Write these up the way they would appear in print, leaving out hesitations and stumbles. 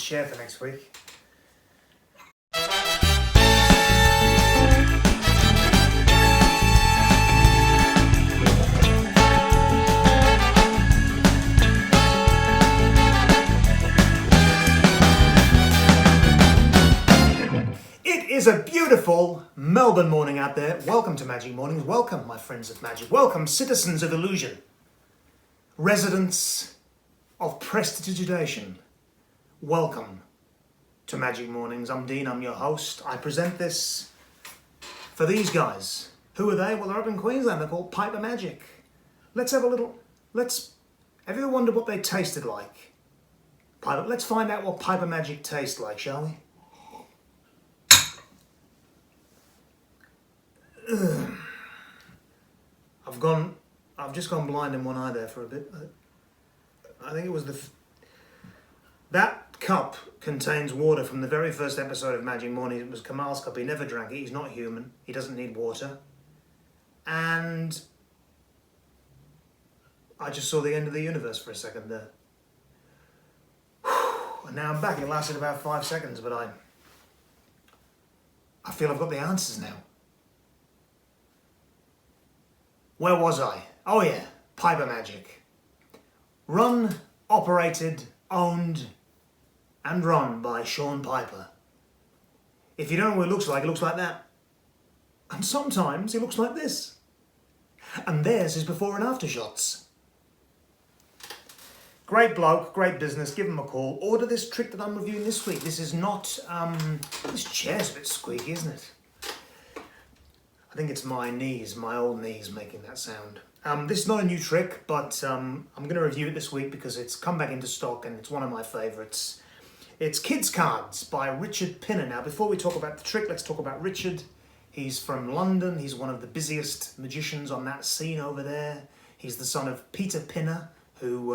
chair for next week. It is a beautiful Melbourne morning out there. Welcome to Magic Mornings. Welcome, my friends of magic. Welcome, citizens of illusion. Residents of prestidigitation. Welcome to Magic Mornings. I'm Dean, I'm your host. I present this for these guys. Who are they? Well, they're up in Queensland. They're called Piper Magic. Have you ever wondered what they tasted like? Let's find out what Piper Magic tastes like, shall we? I've just gone blind in one eye there for a bit. I think it was that cup contains water from the very first episode of Magic Morning. It was Kamal's cup. He never drank it. He's not human. He doesn't need water. And I just saw the end of the universe for a second there. And now I'm back. It lasted about 5 seconds, but I feel I've got the answers now. Where was I? Oh yeah, Piper Magic. Run, operated, owned, and run by Sean Piper. If you don't know what it looks like that. And sometimes it looks like this. And there's his before and after shots. Great bloke, great business, give him a call. Order this trick that I'm reviewing this week. This is not, this chair's a bit squeaky, isn't it? I think it's my old knees making that sound. This is not a new trick, but I'm going to review it this week because it's come back into stock and it's one of my favourites. It's Kids Cards by Richard Pinner. Now, before we talk about the trick, let's talk about Richard. He's from London. He's one of the busiest magicians on that scene over there. He's the son of Peter Pinner, who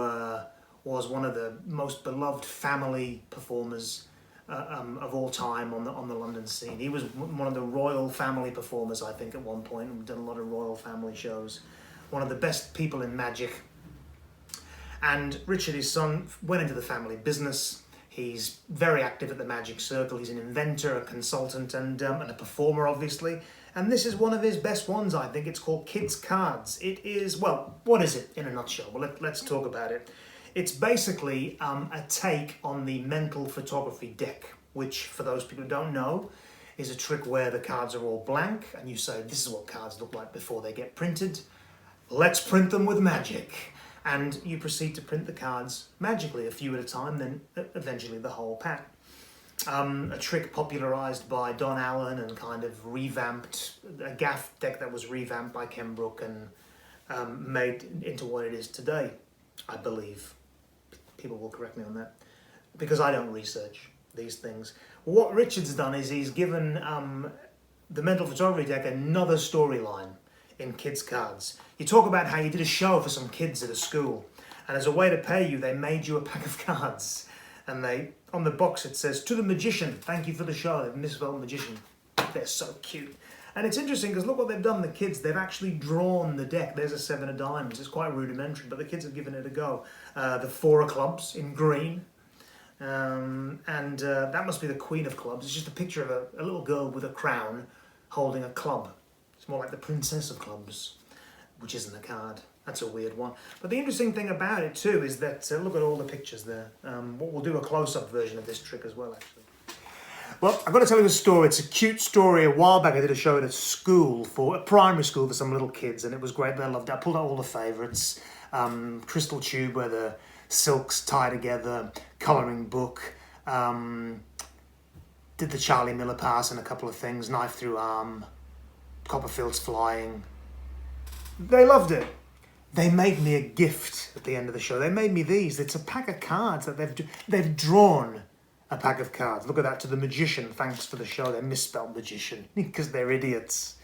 was one of the most beloved family performers of all time on the London scene. He was one of the royal family performers, I think, at one point. We've done a lot of royal family shows. One of the best people in magic. And Richard, his son, went into the family business. He's very active at the magic circle. He's an inventor, a consultant, and a performer, obviously. And this is one of his best ones, I think. It's called Kids Cards. It is, well, what is it in a nutshell? Well, let's talk about it. It's basically a take on the mental photography deck, which, for those people who don't know, is a trick where the cards are all blank, and you say, this is what cards look like before they get printed. Let's print them with magic. And you proceed to print the cards magically, a few at a time, then eventually the whole pack. A trick popularised by Don Allen and kind of revamped, a gaff deck that was revamped by Ken Brook and made into what it is today, I believe. People will correct me on that, because I don't research these things. What Richard's done is he's given the mental photography deck another storyline in Kids Cards. You talk about how you did a show for some kids at a school, and as a way to pay you, they made you a pack of cards. And on the box it says, "To the magician, thank you for the show." They've misspelled magician. They're so cute. And it's interesting because look what they've done, the kids. They've actually drawn the deck. There's a 7 of diamonds. It's quite rudimentary, but the kids have given it a go. The 4 of clubs in green. That must be the Queen of Clubs. It's just a picture of a little girl with a crown holding a club. It's more like the Princess of Clubs, which isn't a card. That's a weird one. But the interesting thing about it too is that, look at all the pictures there. We'll do a close-up version of this trick as well, actually. Well, I've got to tell you a story. It's a cute story. A while back I did a show at a primary school for some little kids, and it was great. They loved it. I pulled out all the favourites. Crystal tube where the silks tie together, colouring book, did the Charlie Miller pass and a couple of things, knife through arm, Copperfields flying. They loved it. They made me a gift at the end of the show. They made me these. It's a pack of cards that they've drawn a pack of cards. Look at that, to the magician. Thanks for the show. They misspelled magician because they're idiots.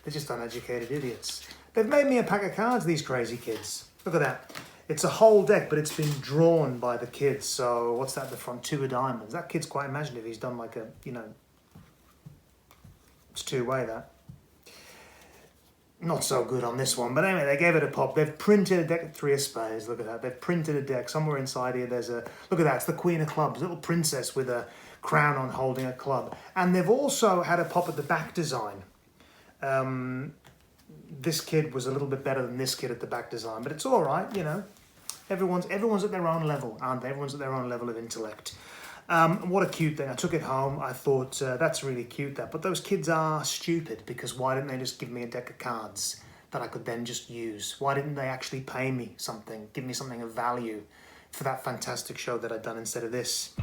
They're just uneducated idiots. They've made me a pack of cards, these crazy kids. Look at that. It's a whole deck, but it's been drawn by the kids. So what's that at the front? 2 of diamonds. That kid's quite imaginative. He's done like a, it's two-way, that. not so good on this one. But anyway, they gave it a pop. They've printed a deck of 3 of spades. Look at that. They've printed a deck. Somewhere inside here, there's a... Look at that. It's the Queen of Clubs. Little princess with a crown on holding a club. And they've also had a pop at the back design. This kid was a little bit better than this kid at the back design. But it's all right, you know. Everyone's at their own level, aren't they? Everyone's at their own level of intellect. What a cute thing. I took it home. I thought, that's really cute, that. But those kids are stupid, because why didn't they just give me a deck of cards that I could then just use? Why didn't they actually pay me something, give me something of value for that fantastic show that I'd done instead of this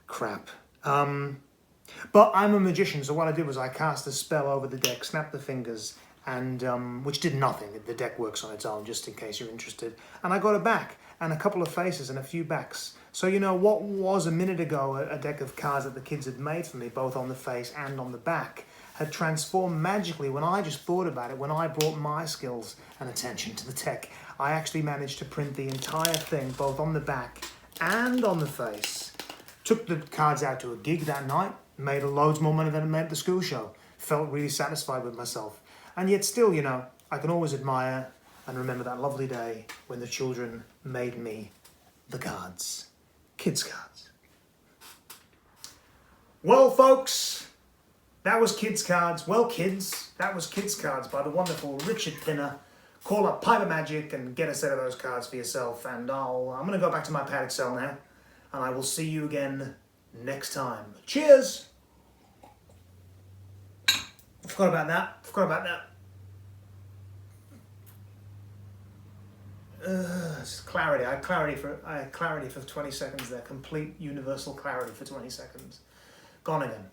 crap? But I'm a magician, so what I did was I cast a spell over the deck, snapped the fingers, and which did nothing. The deck works on its own, just in case you're interested. And I got a back, and a couple of faces, and a few backs. So, you know, what was a minute ago a deck of cards that the kids had made for me, both on the face and on the back, had transformed magically when I just thought about it, when I brought my skills and attention to the deck. I actually managed to print the entire thing, both on the back and on the face. Took the cards out to a gig that night, made loads more money than I made at the school show. Felt really satisfied with myself. And yet still, you know, I can always admire and remember that lovely day when the children made me the cards. Kids' cards. Well, folks, that was Kids' Cards. Well, kids, that was Kids' Cards by the wonderful Richard Pinner. Call up Piper Magic and get a set of those cards for yourself. And I'm going to go back to my padded cell now. And I will see you again next time. Cheers! Forgot about that. It's clarity. I had clarity for 20 seconds there. Complete universal clarity for 20 seconds. Gone again.